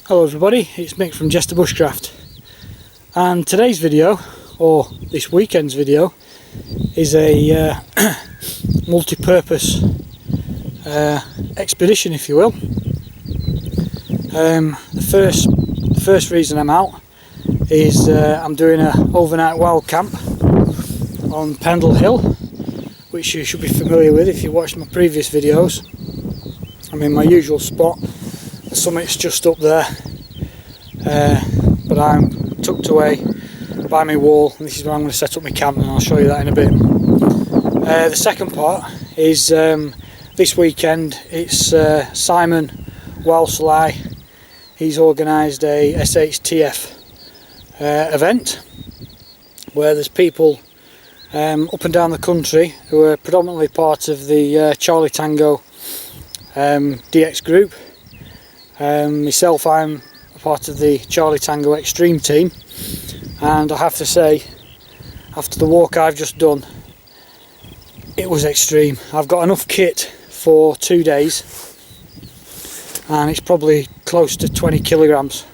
Hello everybody, it's Mick from Jester Bushcraft, and today's video, or this weekend's video, is a multi-purpose expedition, if you will. The first reason I'm out is I'm doing an overnight wild camp on Pendle Hill, which you should be familiar with if you watched my previous videos. I'm in my usual spot. The summit's just up there, but I'm tucked away by my wall, and this is where I'm going to set up my camp, and I'll show you that in a bit. The second part is this weekend. It's Simon WOWSLY. He's organised a SHTF event where there's people up and down the country who are predominantly part of the Charlie Tango DX group. Myself, I'm a part of the Charlie Tango Extreme team, and I have to say, after the walk I've just done, it was extreme. I've got enough kit for 2 days, and it's probably close to 20 kilograms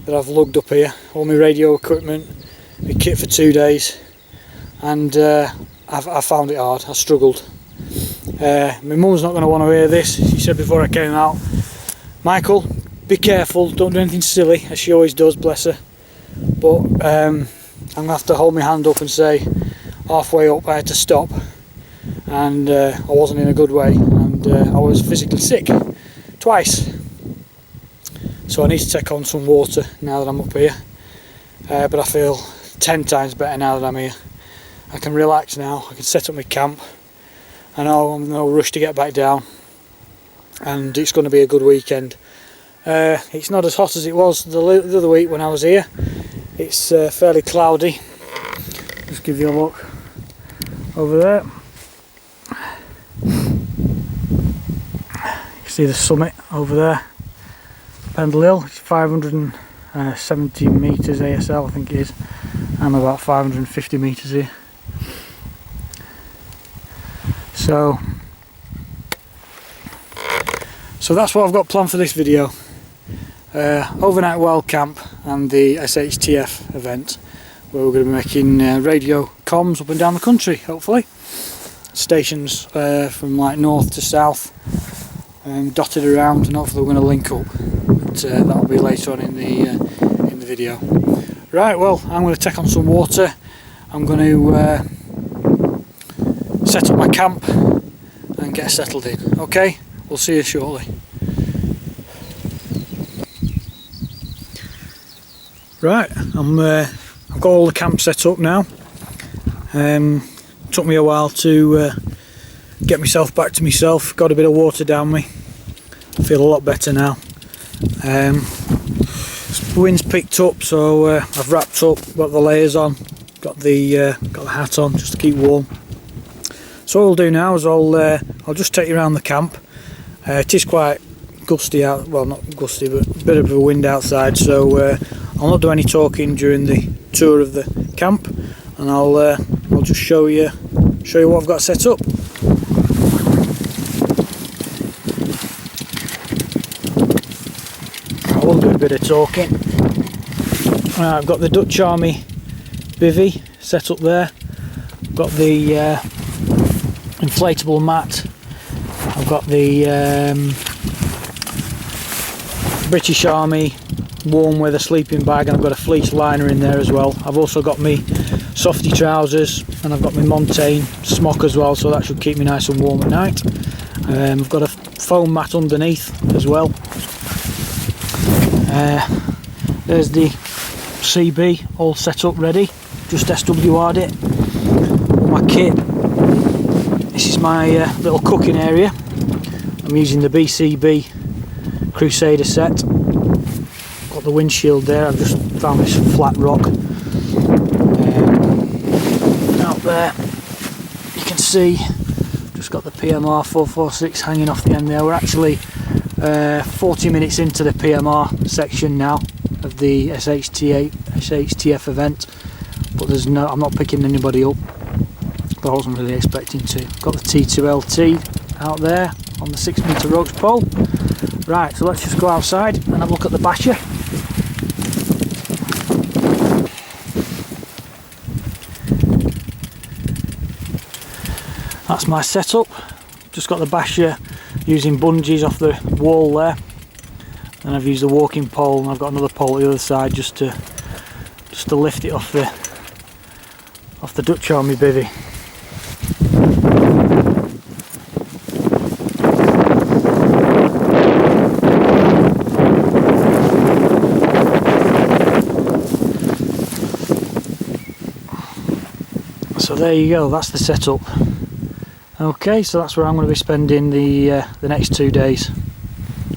that I've lugged up here. All my radio equipment, my kit for 2 days, and I found it hard. I struggled. My mum's not going to want to hear this. She said before I came out, Michael, be careful, don't do anything silly, as she always does, bless her. But I'm going to have to hold my hand up and say, halfway up I had to stop, and I wasn't in a good way, and I was physically sick twice. So I need to take on some water now that I'm up here, but I feel 10 times better now that I'm here. I can relax now, I can set up my camp. I know I'm in no rush to get back down, and it's going to be a good weekend. It's not as hot as it was the other week when I was here. It's fairly cloudy. Just give you a look over there. You see the summit over there, Pendle Hill. It's 570 metres ASL, I think it is. I'm about 550 metres here. So that's what I've got planned for this video. Overnight wild camp and the SHTF event, where we're going to be making radio comms up and down the country, hopefully. Stations from like north to south, dotted around, and hopefully we're going to link up. But that'll be later on in the video. Right, well, I'm going to take on some water. I'm going to set up my camp and get settled in. Okay, we'll see you shortly. Right, I've got all the camp set up now. Took me a while to get myself back to myself. Got a bit of water down me. I feel a lot better now. The wind's picked up, so I've wrapped up, got the layers on, got the hat on just to keep warm. So what I'll do now is I'll just take you around the camp. It is quite gusty out, well, not gusty, but a bit of a wind outside, so I'll not do any talking during the tour of the camp, and I'll just show you what I've got set up. I will do a bit of talking. I've got the Dutch Army bivi set up there. I've got the inflatable mat. I've got the British Army warm weather sleeping bag, and I've got a fleece liner in there as well. I've also got me softy trousers, and I've got my Montane smock as well, so that should keep me nice and warm at night. I've got a foam mat underneath as well. There's the CB all set up ready, just SWR'd it. My kit, this is my little cooking area. I'm using the BCB Crusader set. Got the windshield there. I've just found this flat rock. Out there you can see just got the PMR 446 hanging off the end there. We're actually 40 minutes into the PMR section now of the SHTF event, but I'm not picking anybody up, but I wasn't really expecting to. Got the T2LT out there on the 6 metre ropes pole. Right, so let's just go outside and have a look at the basha. That's my setup. Just got the basha using bungees off the wall there, and I've used a walking pole, and I've got another pole at the other side just to lift it off the Dutch Army bivvy. So there you go, that's the setup. Okay, so that's where I'm going to be spending the next 2 days.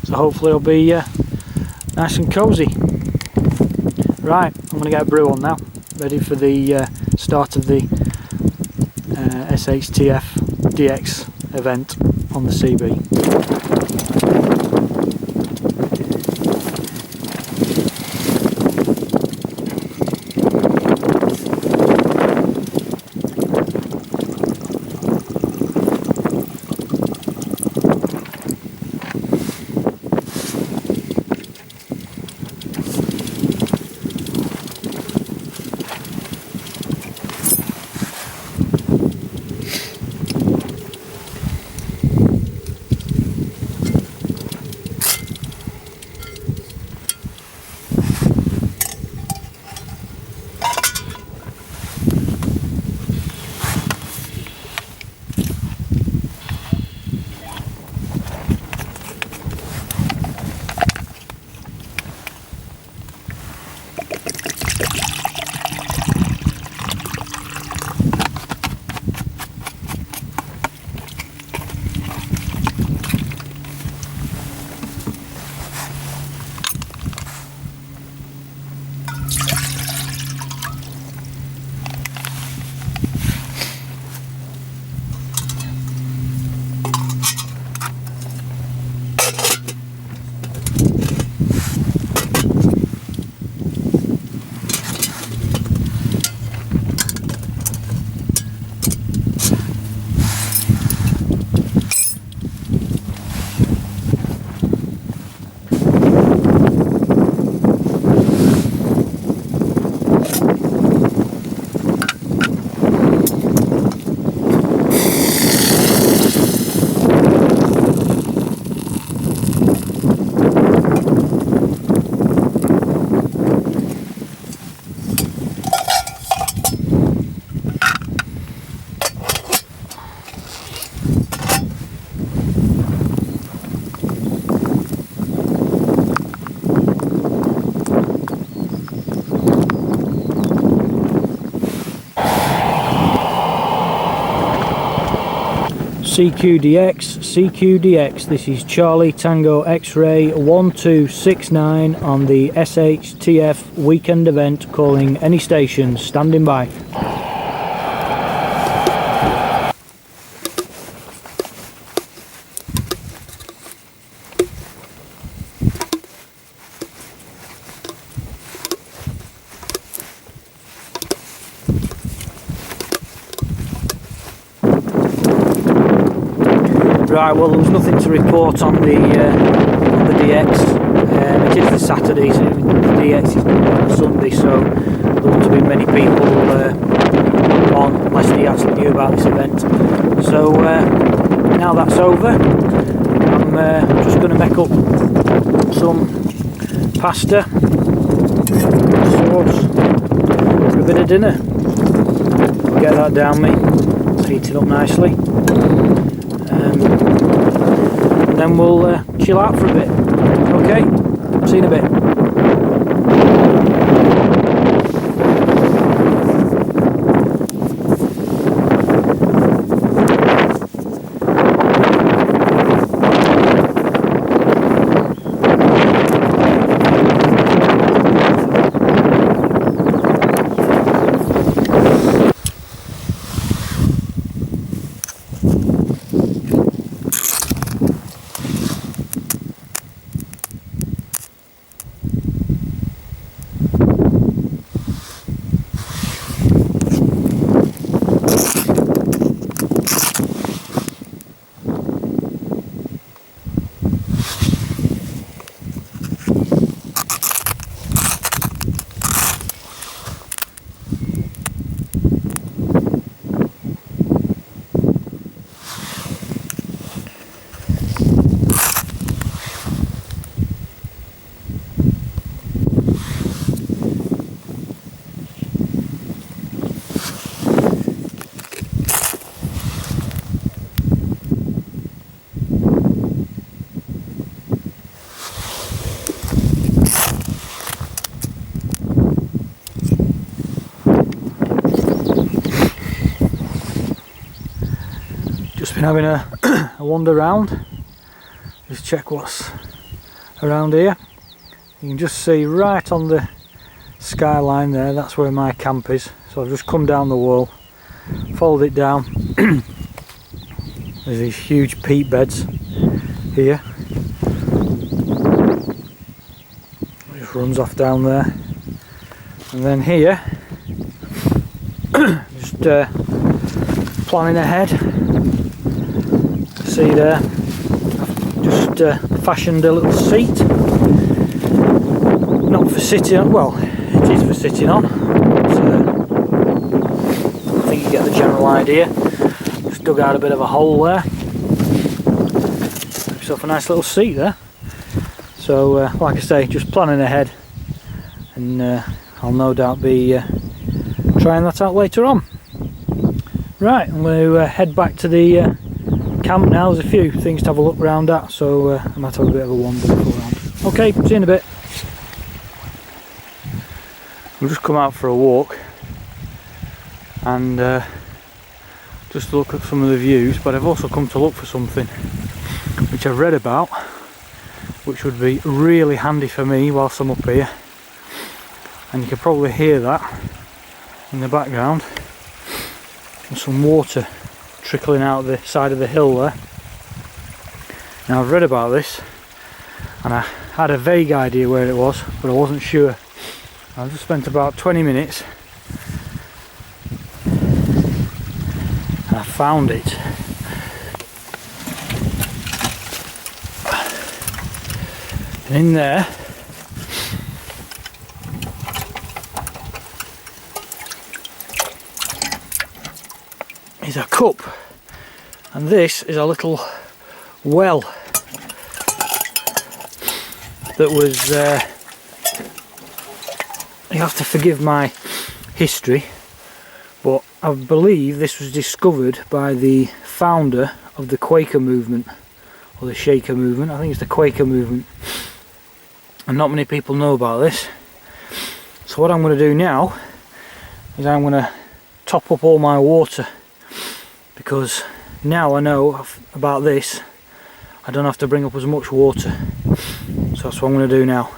So hopefully it'll be nice and cosy. Right, I'm going to get a brew on now, ready for the start of the SHTF DX event on the CB. CQDX, this is Charlie Tango X-Ray 1269 on the SHTF weekend event, calling any station, standing by. Right, well, there was nothing to report on the DX. It is the Saturday, so the DX is on a Sunday, so there wouldn't have been many people on unless they actually knew about this event. So now that's over, I'm just going to make up some pasta sauce for a bit of dinner. I'll get that down me, it's heating up nicely. And then we'll chill out for a bit. Okay, see you in a bit. been having a wander around, just check what's around here. You can just see right on the skyline there, that's where my camp is. So I've just come down the wall, followed it down. There's these huge peat beds here. It just runs off down there. And then here, just planning ahead. See there, I've just fashioned a little seat. Not for sitting on, well, it is for sitting on. I think you get the general idea. Just dug out a bit of a hole there. Got yourself a nice little seat there. So, like I say, just planning ahead, and I'll no doubt be trying that out later on. Right, I'm going to head back to the camp now. There's a few things to have a look round at, so I might have a bit of a wander around. Okay, see you in a bit. We've just come out for a walk and just to look at some of the views, but I've also come to look for something which I've read about, which would be really handy for me whilst I'm up here. And you can probably hear that in the background. There's some water trickling out the side of the hill there. Now I've read about this and I had a vague idea where it was, but I wasn't sure. I've just spent about 20 minutes and I found it. And in there is a cup, and this is a little well that was you have to forgive my history, but I believe this was discovered by the founder of the Quaker movement, or the Shaker movement. I think it's the Quaker movement, and not many people know about this. So what I'm going to do now is I'm going to top up all my water, because now I know about this, I don't have to bring up as much water. So that's what I'm going to do now.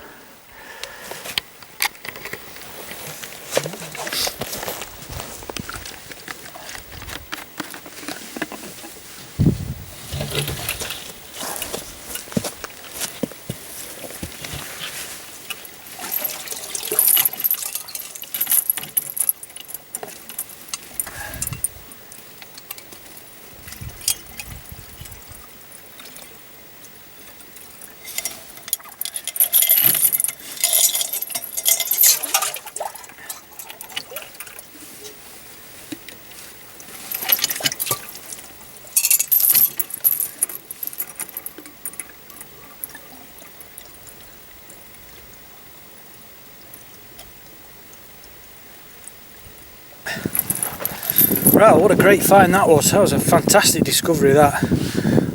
Wow, what a great find that was. That was a fantastic discovery, that.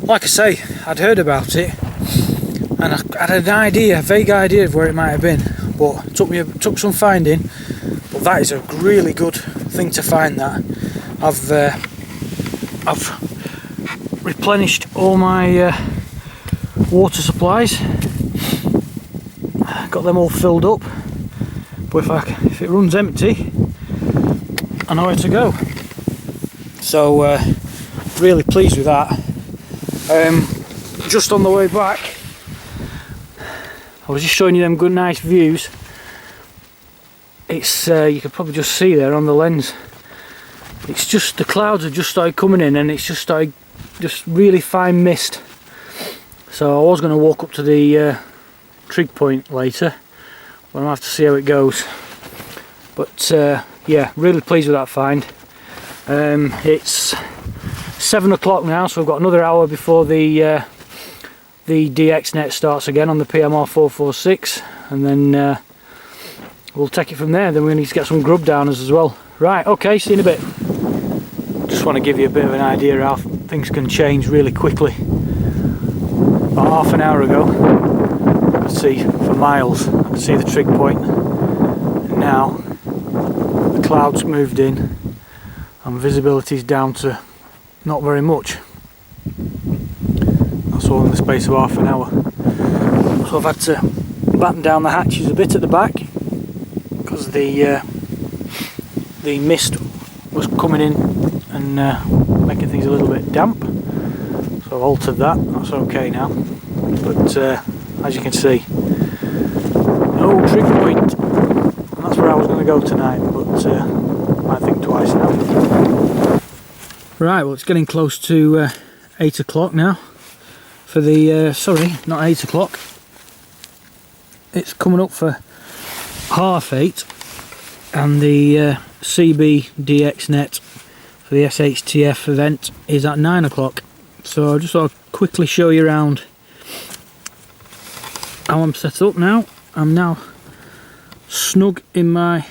Like I say, I'd heard about it and I had an idea, a vague idea of where it might have been, but it took some finding. But that is a really good thing to find. That I've replenished all my water supplies, got them all filled up, but if it runs empty, I know where to go. So really pleased with that. Just on the way back, I was just showing you them good nice views. It's you can probably just see there on the lens, it's just the clouds have just started coming in and it's just started just really fine mist. So I was going to walk up to the trig point later, but I'll have to see how it goes. But yeah, really pleased with that find. It's 7 o'clock now, so we've got another hour before the DX net starts again on the PMR 446, and then we'll take it from there. Then we need to get some grub down us as well. Right, okay, see you in a bit. Just want to give you a bit of an idea how things can change really quickly. About half an hour ago, I could see for miles, I could see the trig point, and now the clouds moved in and visibility is down to not very much. all in the space of half an hour. So I've had to batten down the hatches a bit at the back because the mist was coming in and making things a little bit damp. So I've altered that. That's okay now. But as you can see, no trig point. And that's where I was going to go tonight, but I think twice now. Right, well it's getting close to 8 o'clock now for the, sorry, not 8 o'clock. It's coming up for 8:30, and the CB DX net for the SHTF event is at 9 o'clock. So I'll just sort of quickly show you around how I'm set up now. I'm now snug in my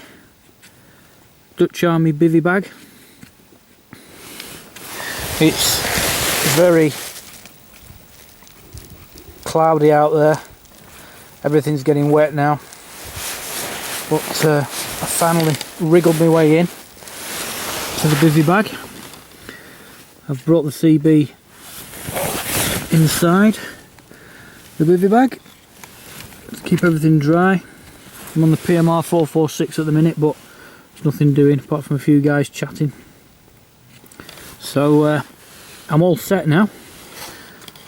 Dutch Army bivy bag. It's very cloudy out there, everything's getting wet now, but I finally wriggled my way in to the bivy bag. I've brought the CB inside the bivy bag to keep everything dry. I'm on the PMR 446 at the minute, but there's nothing doing apart from a few guys chatting. So I'm all set now.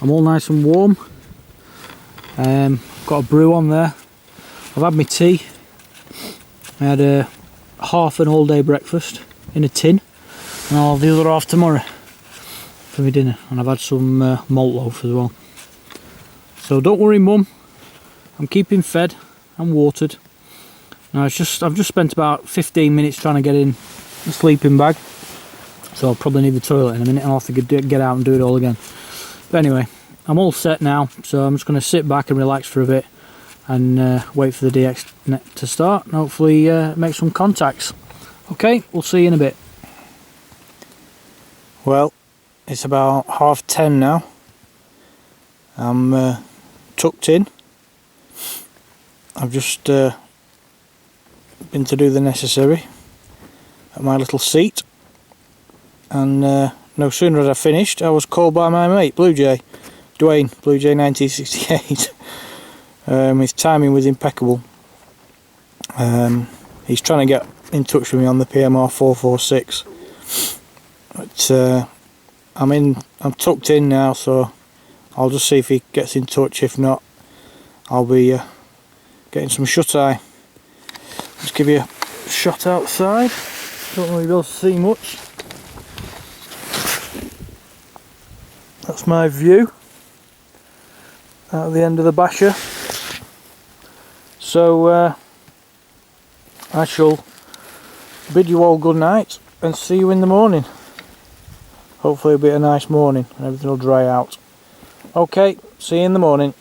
I'm all nice and warm. Got a brew on there. I've had my tea. I had half an all-day breakfast in a tin, and I'll have the other half tomorrow for my dinner. And I've had some malt loaf as well. So don't worry, Mum. I'm keeping fed and watered. Now I've just spent about 15 minutes trying to get in the sleeping bag. So I'll probably need the toilet in a minute, and I'll have to get out and do it all again. But anyway, I'm all set now, so I'm just going to sit back and relax for a bit and wait for the DX net to start and hopefully make some contacts. Okay, we'll see you in a bit. Well, it's about 10:30 now. I'm tucked in. I've just been to do the necessary at my little seat. And no sooner had I finished, I was called by my mate, Dwayne, Blue Jay 1968. His timing was impeccable. He's trying to get in touch with me on the PMR 446. But I'm tucked in now, so I'll just see if he gets in touch. If not, I'll be getting some shut-eye. Just give you a shot outside. Don't know if you'll be able to see much. That's my view out of the end of the basha. So I shall bid you all good night and see you in the morning. Hopefully it'll be a nice morning and everything will dry out. Okay, see you in the morning.